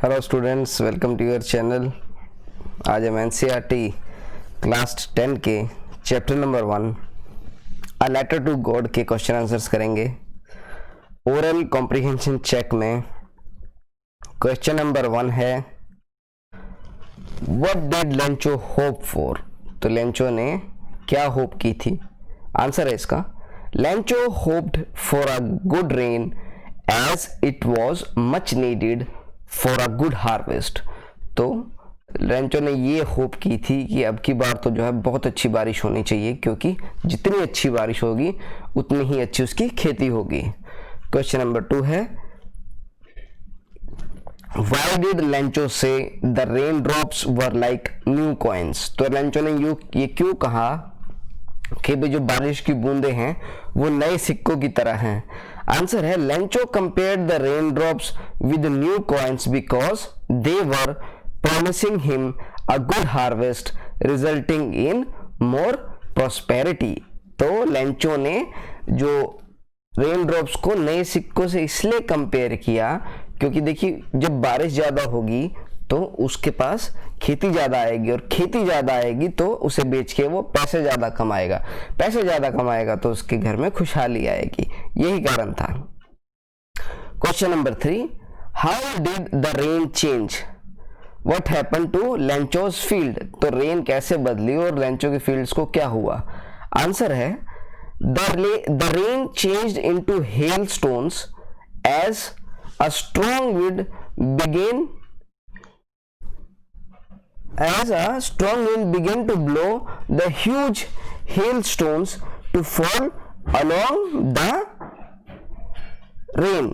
Hello students, welcome to your channel. आज हम NCERT class 10 के chapter number 1 a letter to God के question answers करेंगे। Oral comprehension check में question number 1 है, what did Lencho hope for. तो Lencho ने क्या होप की थी? आंसर है इसका, Lencho hoped for a good rain as it was much needed for a good harvest. तो लेंचो ने ये होप की थी कि अब की बार तो जो है बहुत अच्छी बारिश होनी चाहिए, क्योंकि जितनी अच्छी बारिश होगी उतनी ही अच्छी उसकी खेती होगी। क्वेश्चन नंबर 2 है, Why did लेंचो से the rain drops were like new coins. तो लेंचो ने ये क्यों कहा कि भाई जो बारिश की बूंदे हैं वो नए सिक्कों की तरह हैं? आंसर है, Lencho compared the rain drops with new coins because they were promising him a good harvest resulting in more prosperity. तो लेंचो ने जो रेन ड्रॉप्स को नए सिक्कों से इसलिए कंपेयर किया क्योंकि देखिए, जब बारिश ज्यादा होगी तो उसके पास खेती ज्यादा आएगी, और खेती ज्यादा आएगी तो उसे बेच के वो पैसे ज्यादा कमाएगा, पैसे ज्यादा कमाएगा तो उसके घर में खुशहाली आएगी। यही कारण था। Question number 3, how did the rain change what happen to Lencho's field. तो रेन कैसे बदली और लेंचो के फील्ड्स को क्या हुआ? आंसर है, the rain changed into hail stones as a strong wind began to blow the huge hailstones to fall along the rain।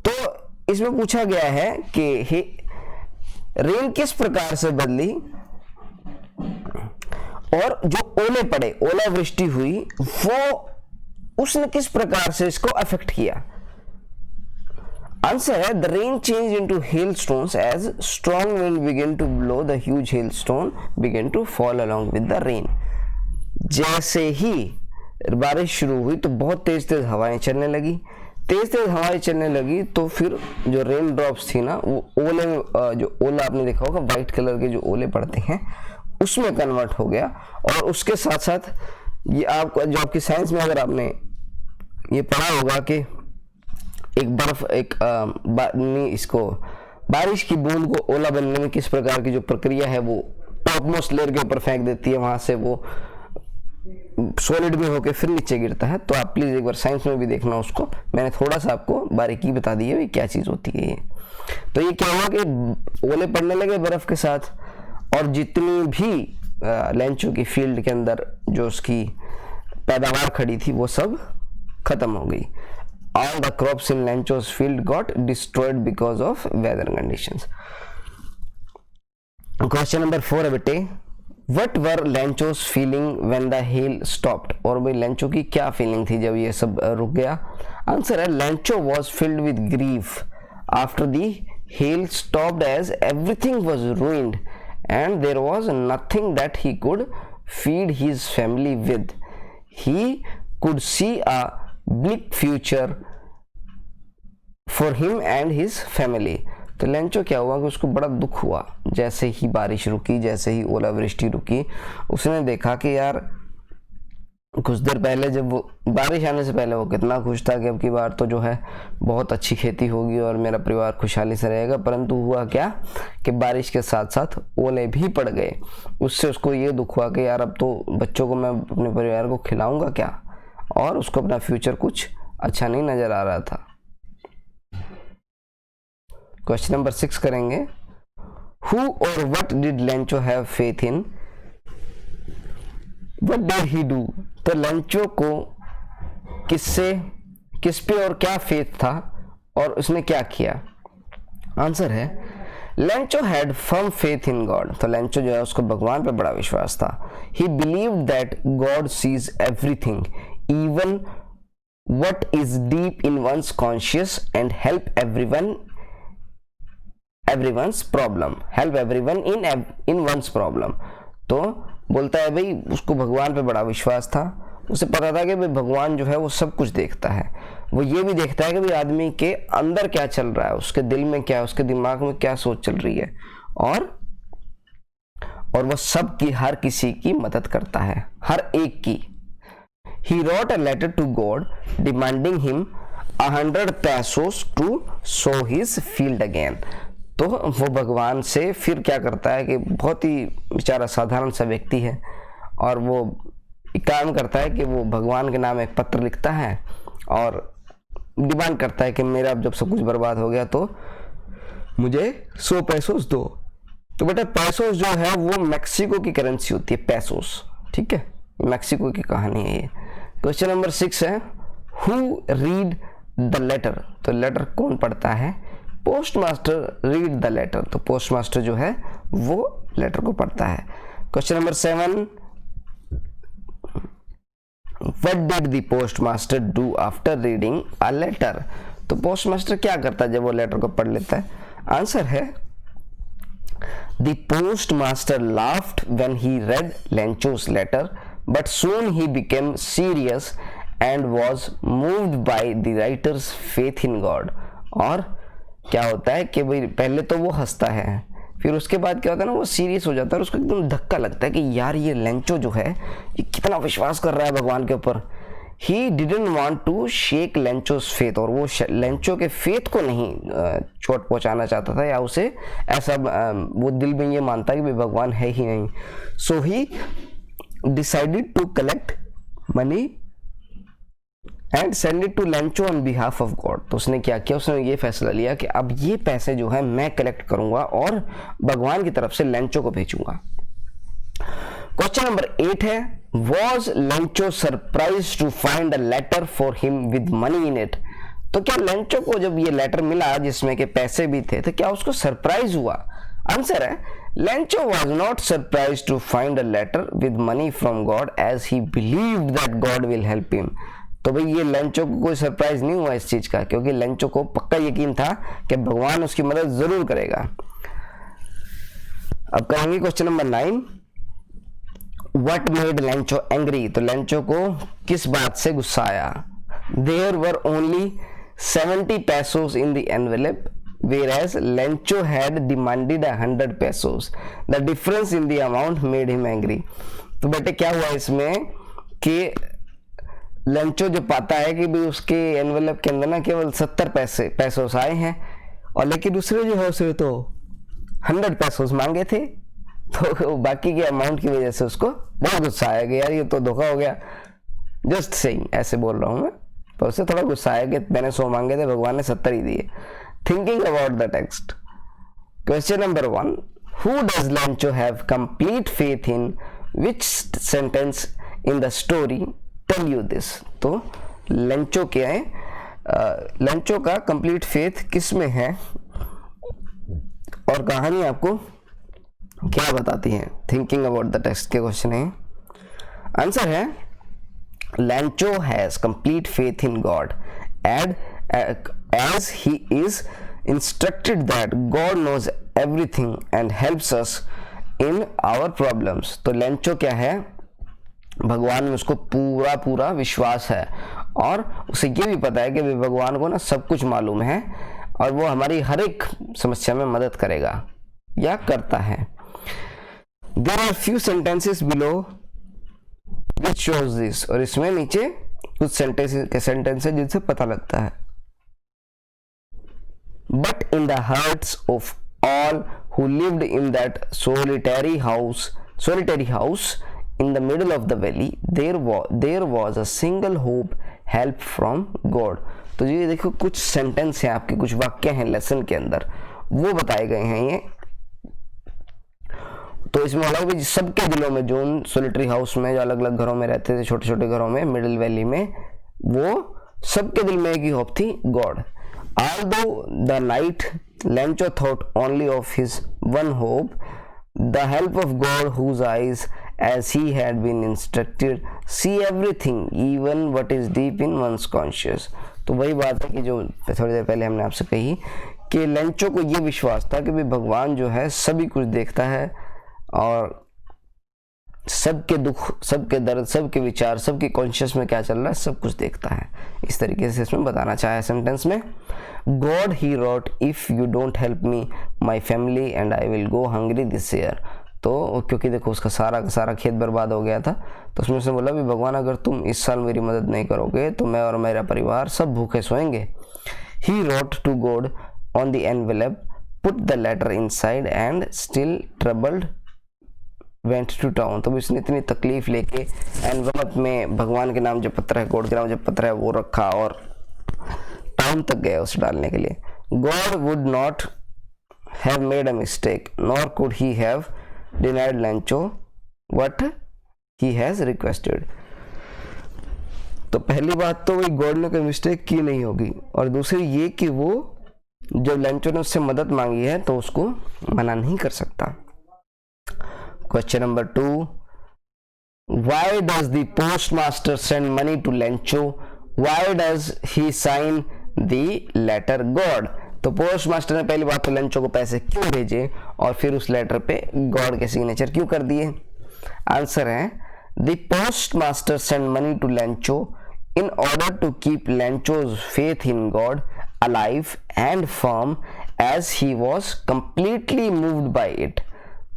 तो इसमें पूछा गया है कि रेन किस प्रकार से बदली और जो ओले पड़े, ओलावृष्टि हुई, वो उसने किस प्रकार से इसको अफेक्ट किया। आंसर है, the rain change into hailstones as strong wind began to blow the huge hailstone began to fall along with the rain। जैसे ही बारिश शुरू हुई तो बहुत तेज तेज हवाएं चलने लगी, तो फिर जो रेन ड्रॉप्स थी ना, वो ओले में जो ओला आपने देखा होगा व्हाइट कलर के जो ओले पड़ते हैं उसमें कन्वर्ट हो गया। और उसके साथ साथ ये आपको जो आपकी साइंस में अगर आपने ये पढ़ा होगा कि एक बर्फ इसको बारिश की बूंद को ओला बनने में किस प्रकार की जो प्रक्रिया है वो टॉप मोस्ट लेयर के ऊपर फेंक देती है, वहां से वो सॉलिड में होके फिर नीचे गिरता है। तो आप प्लीज एक बार साइंस में भी देखना उसको, मैंने थोड़ा सा आपको बारीकी बता दी है क्या चीज होती है ये। तो ये क्या हुआ कि ओले पड़ने लगे बर्फ के साथ, और जितनी भी लेंचो की फील्ड के अंदर जो उसकी पैदावार खड़ी थी वो सब खत्म हो गई। All the crops in Lencho's field got destroyed because of weather conditions। Question number 4 है बेटे, What were Lencho's feeling when the hail stopped। और भाई लेंचो की क्या फीलिंग थी जब ये सब रुक गया? आंसर है, Lencho was filled with grief after the hail stopped as everything was ruined and there was nothing that he could feed his family with। He could see a bleak future for him and his family। तो Lencho क्या हुआ कि उसको बड़ा दुख हुआ जैसे ही बारिश रुकी, जैसे ही ओलावृष्टि रुकी। उसने देखा कि यार कुछ देर पहले जब वो बारिश आने से पहले वो कितना खुश था कि अब की बार तो जो है बहुत अच्छी खेती होगी और मेरा परिवार खुशहाली से रहेगा, परंतु हुआ क्या कि बारिश के साथ साथ ओले भी पड़ गए। उससे उसको ये दुख हुआ कि यार अब तो बच्चों को मैं अपने परिवार को खिलाऊंगा क्या, और उसको अपना फ्यूचर कुछ अच्छा नहीं नजर आ रहा था। क्वेश्चन नंबर 6 करेंगे, हु और what did Lencho have faith in, what did he do. तो लेंचो को किस पे और क्या फेथ था और उसने क्या किया? आंसर है, Lencho had firm faith in God. तो लेंचो जो है उसको भगवान पे बड़ा विश्वास था। ही believed that God sees everything even what is deep in one's conscious and help everyone's problem, help everyone in one's problem। तो बोलता है भाई उसको भगवान पे बड़ा विश्वास था उसे पता था कि भाई भगवान जो है वो सब कुछ देखता है, वो ये भी देखता है कि भाई आदमी के अंदर क्या चल रहा है, उसके दिल में क्या है, उसके दिमाग में क्या सोच चल रही है, और वो सब की, हर किसी की मदद करता है, हर एक की। He wrote a letter to God demanding him 100 pesos to sow his field again। तो वो भगवान से फिर क्या करता है कि बहुत ही बेचारा साधारण सा व्यक्ति है, और वो एक काम करता है कि वो भगवान के नाम एक पत्र लिखता है और डिमांड करता है कि मेरा जब सब कुछ बर्बाद हो गया तो मुझे 100 पैसोस दो। तो बेटा पैसोस जो है वो मैक्सिको की करेंसी होती है, पैसोस, ठीक है, मैक्सिको की कहानी है ये। क्वेश्चन नंबर 6 है, हु रीड द लेटर। तो लेटर कौन पढ़ता है? Post master read the letter. तो पोस्ट मास्टर जो है वो लेटर को पढ़ता है। Question number 7, What did the postmaster do after reading a letter? तो पोस्ट मास्टर क्या करता है जब वो लेटर को पढ़ लेता है? आंसर है, The postmaster laughed when he read Lencho's letter, but soon he became serious and was moved by the writer's faith in God। और क्या होता है कि भाई पहले तो वो हंसता है, फिर उसके बाद क्या होता है ना, वो सीरियस हो जाता है और उसको एकदम धक्का लगता है कि यार ये लेंचो जो है ये कितना विश्वास कर रहा है भगवान के ऊपर। He didn't want to shake Lencho's faith, और वो लेंचो के फेथ को नहीं चोट पहुंचाना चाहता था, या उसे ऐसा वो दिल में ये मानता है कि भाई भगवान है ही नहीं। So he decided to collect money and send it to Lencho on behalf of God। तो उसने क्या किया, उसने ये फैसला लिया कि अब ये पैसे जो है मैं कलेक्ट करूंगा और भगवान की तरफ से लेंचो को भेजूंगा। क्वेश्चन नंबर 8 है, Was Lencho surprised to find a letter for him with money in it? तो क्या लेंचो को जब ये लेटर मिला जिसमें के पैसे भी थे, तो क्या उसको सरप्राइज हुआ? आंसर है, Lencho was not surprised to find a letter with money from God as he believed that God will help him। तो भाई ये लेंचो को कोई सरप्राइज नहीं हुआ इस चीज का, क्योंकि लेंचो को पक्का यकीन था कि भगवान उसकी मदद जरूर करेगा। अब करेंगे question number 9, What made Lencho angry? तो लेंचो को किस बात से गुस्सा आया? There were only 70 pesos in the envelope, whereas Lencho had demanded 100 pesos. The difference in the amount made him angry। तो बेटे क्या हुआ इसमें कि लेंचो जो पाता है कि भाई उसके एनवेलप के अंदर ना केवल 70 पैसोस आए हैं, और लेकिन दूसरे जो है उसे तो 100 पैसोस मांगे थे, तो बाकी के अमाउंट की वजह से उसको बहुत गुस्सा आया कि यार ये तो धोखा हो गया। जस्ट सेइंग, ऐसे बोल रहा हूँ मैं, पर उससे थोड़ा गुस्सा आया कि मैंने 100 मांगे थे, भगवान ने 70 ही दिए। Thinking about the text. Question number 1, who does Lencho have complete faith in? Which sentence in the story tell you this? तो लेंचो क्या है, लेंचो का कंप्लीट फेथ किस में है और कहानी आपको क्या बताती है? थिंकिंग अबाउट द टेक्स्ट के क्वेश्चन है। आंसर है, Lencho has complete faith in God and as he is instructed that God knows everything and helps us in our problems. तो लेंचो क्या है, भगवान में उसको पूरा पूरा विश्वास है, और उसे ये भी पता है कि भगवान को ना सब कुछ मालूम है और वो हमारी हर एक समस्या में मदद करेगा या करता है। There are few sentences below which shows this, और इसमें नीचे कुछ सेंटेंस है जिनसे पता लगता है। But in the hearts of all who lived in that solitary house in the middle of the valley, there was a single hope, help from God। तो ये देखो कुछ सेंटेंस हैं आपके, कुछ वाक्य हैं लेसन के अंदर, वो बताए गए हैं ये। तो इसमें मतलब सबके दिलों में, जो सोलिटरी हाउस में जो अलग अलग घरों में रहते थे, छोटे छोटे घरों में मिडिल वैली में, वो सबके दिल में एक ही होप थी, God. Although the night Lencho thought only of his one hope, the help of God, whose eyes, as he had been instructed, see everything, even what is deep in one's conscience। तो वही बात है कि जो थोड़ी देर पहले हमने आपसे कही कि लेंचो को ये विश्वास था कि भाई भगवान जो है सभी कुछ देखता है और सबके दुख, सबके दर्द, सबके विचार, सबके कॉन्शियस में क्या चल रहा है, सब कुछ देखता है। इस तरीके से इसमें बताना चाहा है सेंटेंस में। God he wrote if you don't help me my family and I will go hungry this year. तो क्योंकि देखो उसका सारा का सारा खेत बर्बाद हो गया था, तो उसमें उसने बोला भी भगवान अगर तुम इस साल मेरी मदद नहीं करोगे तो मैं और मेरा परिवार सब भूखे सोएंगे। He wrote to God on the envelope, put the letter inside and still troubled went to town. तो इसने इतनी तकलीफ लेके एनवेलप में भगवान के नाम जो पत्र है, गॉड के नाम जो पत्र है वो रखा और टाउन तक गया उसे डालने के लिए। God would not have made a mistake nor could he have denied लैंचो what he has requested. तो पहली बात तो वही गॉड ने कोई मिस्टेक की नहीं होगी, और दूसरी ये कि वो जब लैंचो ने उससे मदद मांगी है तो उसको मना नहीं कर सकता। Question number 2. Why does the postmaster send money to Lencho? Why does he sign the letter God? तो पोस्ट मास्टर ने पहली बात तो लेंचो को पैसे क्यों भेजे और फिर उस लेटर पे गॉड के सिग्नेचर क्यों कर दिए? आंसर है the post master send money to Lencho in order to keep Lencho's faith in God alive and firm as he was completely moved by it.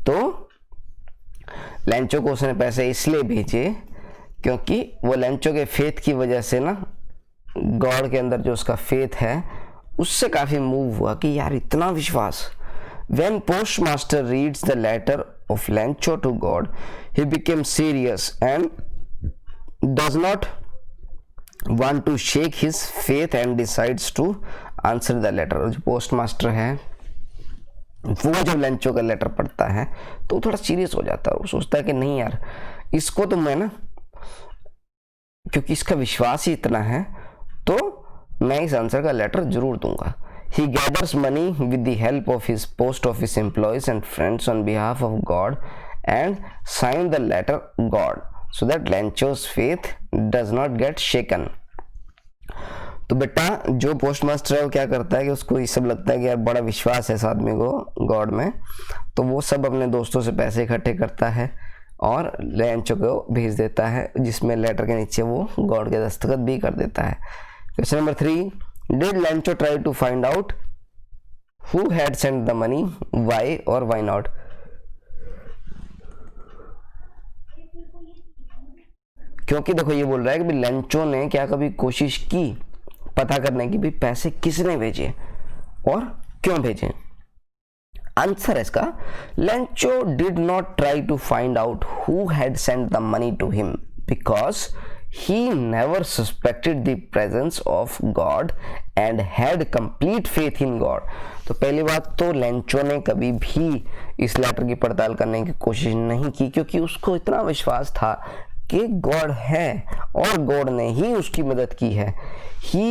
तो लेंचो को उसने पैसे इसलिए भेजे क्योंकि वो लेंचो के फेथ की वजह से ना, गॉड के अंदर जो उसका फेथ है उससे काफी मूव हुआ कि यार इतना विश्वास। When postmaster reads the letter of Lencho to God, he becomes serious and does not want to shake his faith and decides to answer the letter। जो पोस्टमास्टर है वो जब लेंचो का लेटर पढ़ता है तो थोड़ा सीरियस हो जाता है, वो सोचता है कि नहीं यार इसको तो मैं ना, क्योंकि इसका विश्वास ही इतना है तो मैं इस आंसर का लेटर जरूर दूंगा। He gathers money with the help of his post office employees and friends on behalf of God and sign the letter God so that Lencho's faith does not get shaken। तो बेटा जो post master है वो क्या करता है कि उसको ये सब लगता है कि यार बड़ा विश्वास है इस आदमी को गॉड में, तो वो सब अपने दोस्तों से पैसे इकट्ठे करता है और लेंचो को भेज देता है, जिसमें लेटर के नीचे वो गॉड के दस्तखत भी कर देता है। Question number 3, did Lencho try to find out who had sent the money, why और व्हाई नॉट? क्योंकि देखो ये बोल रहा है कि लेंचो ने क्या कभी कोशिश की पता करने की भी पैसे किसने भेजे और क्यों भेजे? आंसर है इसका Lencho did not try to find out who had sent the money to him because he never suspected the presence of God and had complete faith in God। तो पहली बात तो लेंचो ने कभी भी इस लेटर की पड़ताल करने की कोशिश नहीं की क्योंकि उसको इतना विश्वास था कि गॉड है और गॉड ने ही उसकी मदद की है। He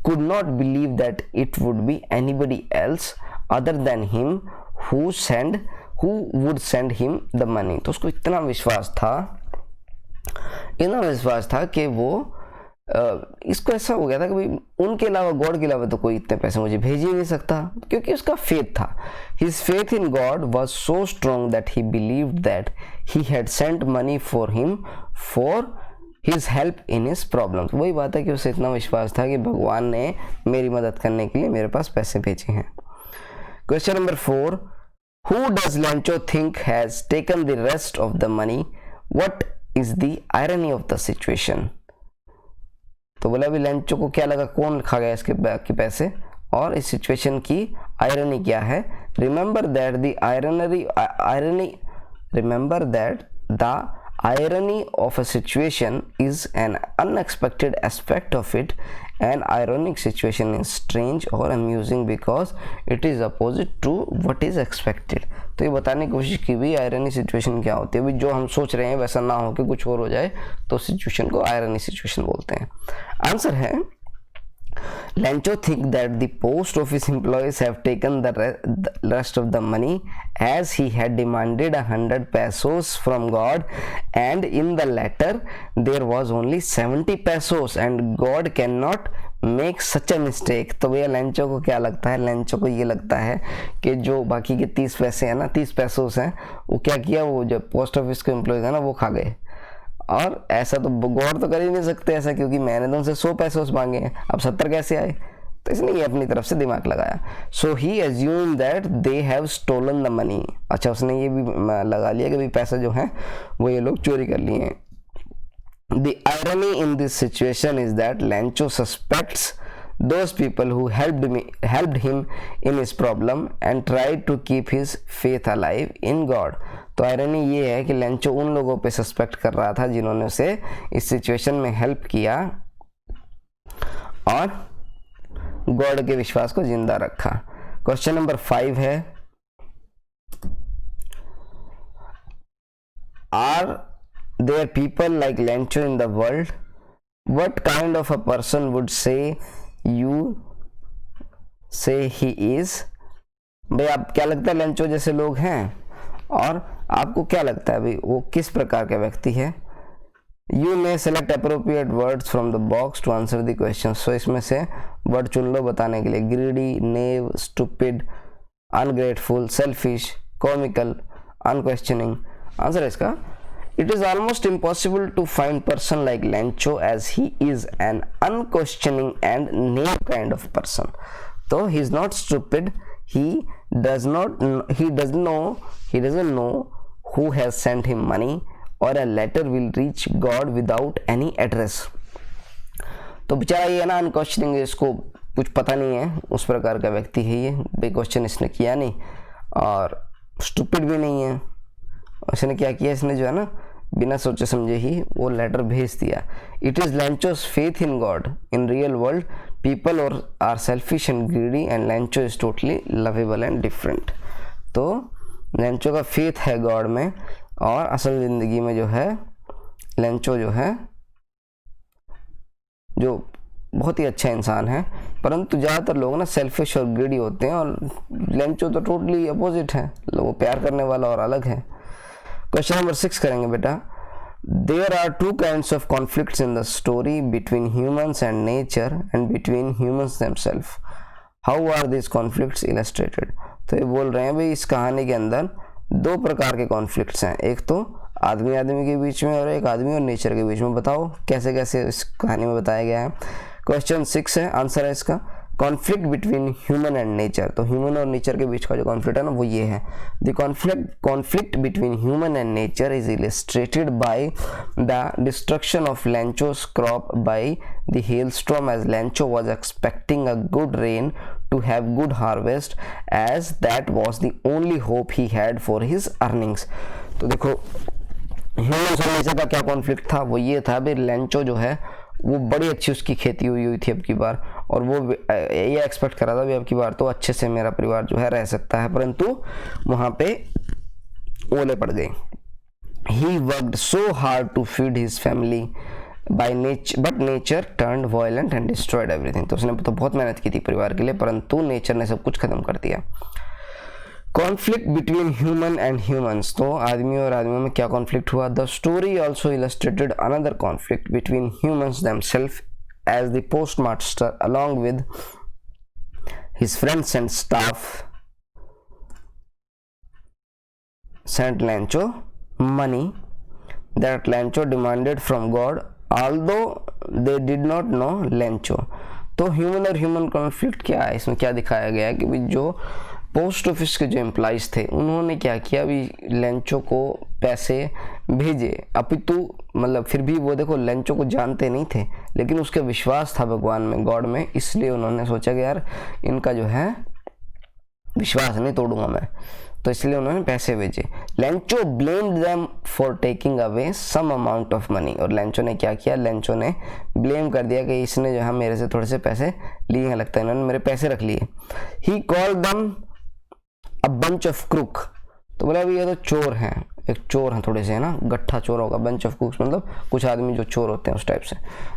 could not believe that it would be anybody else other than him who would send him the money। तो उसको इतना विश्वास था कि वो इसको ऐसा हो गया था कि भाई उनके अलावा, गॉड के अलावा तो कोई इतने पैसे मुझे भेज ही नहीं सकता, क्योंकि उसका फेथ था। His faith in God was so strong that he believed that he had sent money for him for his help in his problems। वही बात है कि उसे इतना विश्वास था कि भगवान ने मेरी मदद करने के लिए मेरे पास पैसे भेजे हैं। Question number 4, who does Lencho think has taken the rest of the money? What is the irony of the situation? तो बोला भी लेंचो को क्या लगा कौन खा गया इसके बाकी पैसे और इस सिचुएशन की आयरनी क्या है? Remember that the irony of a situation is an unexpected aspect of it। An ironic situation is strange or amusing because it is opposite to what is expected। तो ये बताने की कोशिश की भी आयरनी सिचुएशन क्या होती है, जो हम सोच रहे हैं वैसा ना हो कि कुछ और हो जाए तो सिचुएशन को आयरनी सिचुएशन बोलते हैं। आंसर है Lencho think that the post office employees have taken the rest of the money as he had demanded 100 pesos from God and in the letter there was only 70 pesos and God cannot make such a mistake. तो भैया Lencho को क्या लगता है, Lencho को ये लगता है कि जो बाकी के 30 पैसे हैं ना, 30 पैसों से वो क्या किया, वो जो पोस्ट ऑफिस के एम्प्लॉय है ना वो खा गए। और ऐसा तो गौर तो कर ही नहीं सकते ऐसा, क्योंकि मैंने तो उनसे 100 पैसे मांगे हैं, अब 70 कैसे आए। तो इसने ये अपनी तरफ से दिमाग लगाया। So he assume that they have stolen the money. अच्छा, उसने ये भी लगा लिया कि भाई पैसा जो है वो ये लोग चोरी कर लिए हैं। The irony in this situation is that Lancho suspects those people who helped him in his problem and tried to keep his faith alive in God. तो आयरनी ये है कि लेंचो उन लोगों पे सस्पेक्ट कर रहा था जिन्होंने उसे इस सिचुएशन में हेल्प किया और गॉड के विश्वास को जिंदा रखा। क्वेश्चन नंबर 5 है, are there are people like Lencho in the world? What kind of a person would say he is? भाई आप क्या लगता है लेंचो जैसे लोग हैं, और आपको क्या लगता है भाई वो किस प्रकार का व्यक्ति है? You may select appropriate words from the box to answer the question. So इसमें से वर्ड चुन लो बताने के लिए। greedy, knave, stupid, ungrateful, selfish, comical, unquestioning। Answer है इसका, it is almost impossible to find person like Lencho as he is an unquestioning and knave kind of person. So he is not stupid, he doesn't know who has sent him money or a letter will reach God without any address. तो बेचारा ये ना unquestioning, इसको कुछ पता नहीं है, उस प्रकार का व्यक्ति है ये। भाई क्वेश्चन इसने किया नहीं और स्टूपिड भी नहीं है। इसने क्या किया, इसने जो है ना बिना सोचे समझे ही वो लेटर भेज दिया। It is Lencho's faith in God. In real world people और are selfish and greedy and Lencho is totally lovable and different. तो लेंचो का फेथ है गॉड में, और असल ज़िंदगी में जो है लेंचो जो है जो बहुत ही अच्छा इंसान है, परंतु ज़्यादातर लोग ना सेल्फिश और ग्रीडी होते हैं, और लेंचो तो टोटली अपोजिट है, वो प्यार करने वाला और अलग है। क्वेश्चन नंबर 6 करेंगे बेटा। There are 2 kinds of conflicts in the story between humans and nature and between humans themselves. How are these conflicts illustrated? तो ये बोल रहे हैं भाई इस कहानी के अंदर 2 प्रकार के कॉन्फ्लिक्ट्स हैं, एक तो आदमी आदमी के बीच में और एक आदमी और नेचर के बीच में। बताओ कैसे कैसे इस कहानी में बताया गया है। क्वेश्चन 6 है, आंसर है इसका conflict between human and nature. तो ह्यूमन और नेचर के बीच का जो कॉन्फ्लिक्ट है ना वो ये है। The conflict between human and nature is illustrated by the destruction of Lencho's crop by the hailstorm as Lencho was expecting a good rain to have good harvest as that was the only hope he had for his earnings. तो देखो human और nature का क्या conflict था, वो ये था भाई लेंचो जो है वो बड़ी अच्छी उसकी खेती हुई थी अब की बार, और वो ये एक्सपेक्ट कर रहा था भी अब की बार तो अच्छे से मेरा परिवार जो है रह सकता है, परंतु वहाँ पे ओले पड़ गए। He worked so hard to feed his family but nature turned violent and destroyed everything. तो उसने तो बहुत मेहनत की थी परिवार के लिए, परंतु नेचर ने सब कुछ खत्म कर दिया। Conflict between human and humans. तो आदमी और आदमियों में क्या कॉन्फ्लिक्ट हुआ। The story also illustrated another conflict between humans themself as the postmaster along with his friends and staff sent Lencho money that Lencho demanded from God although they did not know Lencho. तो human और human conflict क्या है, इसमें क्या दिखाया गया है कि जो पोस्ट ऑफिस के जो एम्प्लॉइज थे उन्होंने क्या किया, अभी लेंचो को पैसे भेजे, अपितु मतलब फिर भी वो देखो लेंचो को जानते नहीं थे, लेकिन उसका विश्वास था भगवान में, गॉड में, इसलिए उन्होंने सोचा कि यार इनका जो है विश्वास नहीं तोड़ूंगा मैं, तो इसलिए उन्होंने पैसे भेजे। Lencho blamed them for taking away some amount of money. और लेंचो ने क्या किया, लेंचो ने ब्लेम कर दिया कि इसने जो है मेरे से थोड़े से पैसे लिए हैं, लगता है इन्होंने मेरे पैसे रख लिए। He called them a bunch of crook. तो बोला अभी ये तो चोर हैं, एक चोर हैं थोड़े से, है ना, गट्ठा चोर होगा। बंच ऑफ क्रूक्स मतलब कुछ आदमी जो चोर होते हैं उस टाइप से।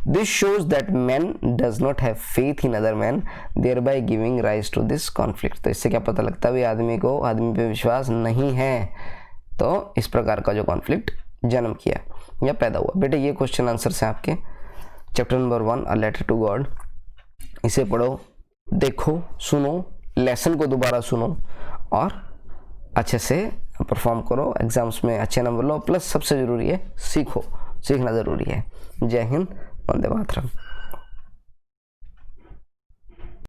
This shows that man does not have faith in other man thereby giving rise to this conflict. तो इससे क्या पता लगता है भाई आदमी को आदमी पे विश्वास नहीं है, तो इस प्रकार का जो कॉन्फ्लिक्ट जन्म किया या पैदा हुआ। बेटे ये क्वेश्चन आंसर से आपके chapter number 1 a letter to God. इसे पढ़ो, देखो, सुनो, लेसन को दोबारा सुनो और अच्छे से परफॉर्म करो, एग्जाम्स में अच्छे नंबर लो, प्लस सबसे ज़रूरी है सीखो, सीखना ज़रूरी है। जय हिंद, वंदे मातरम।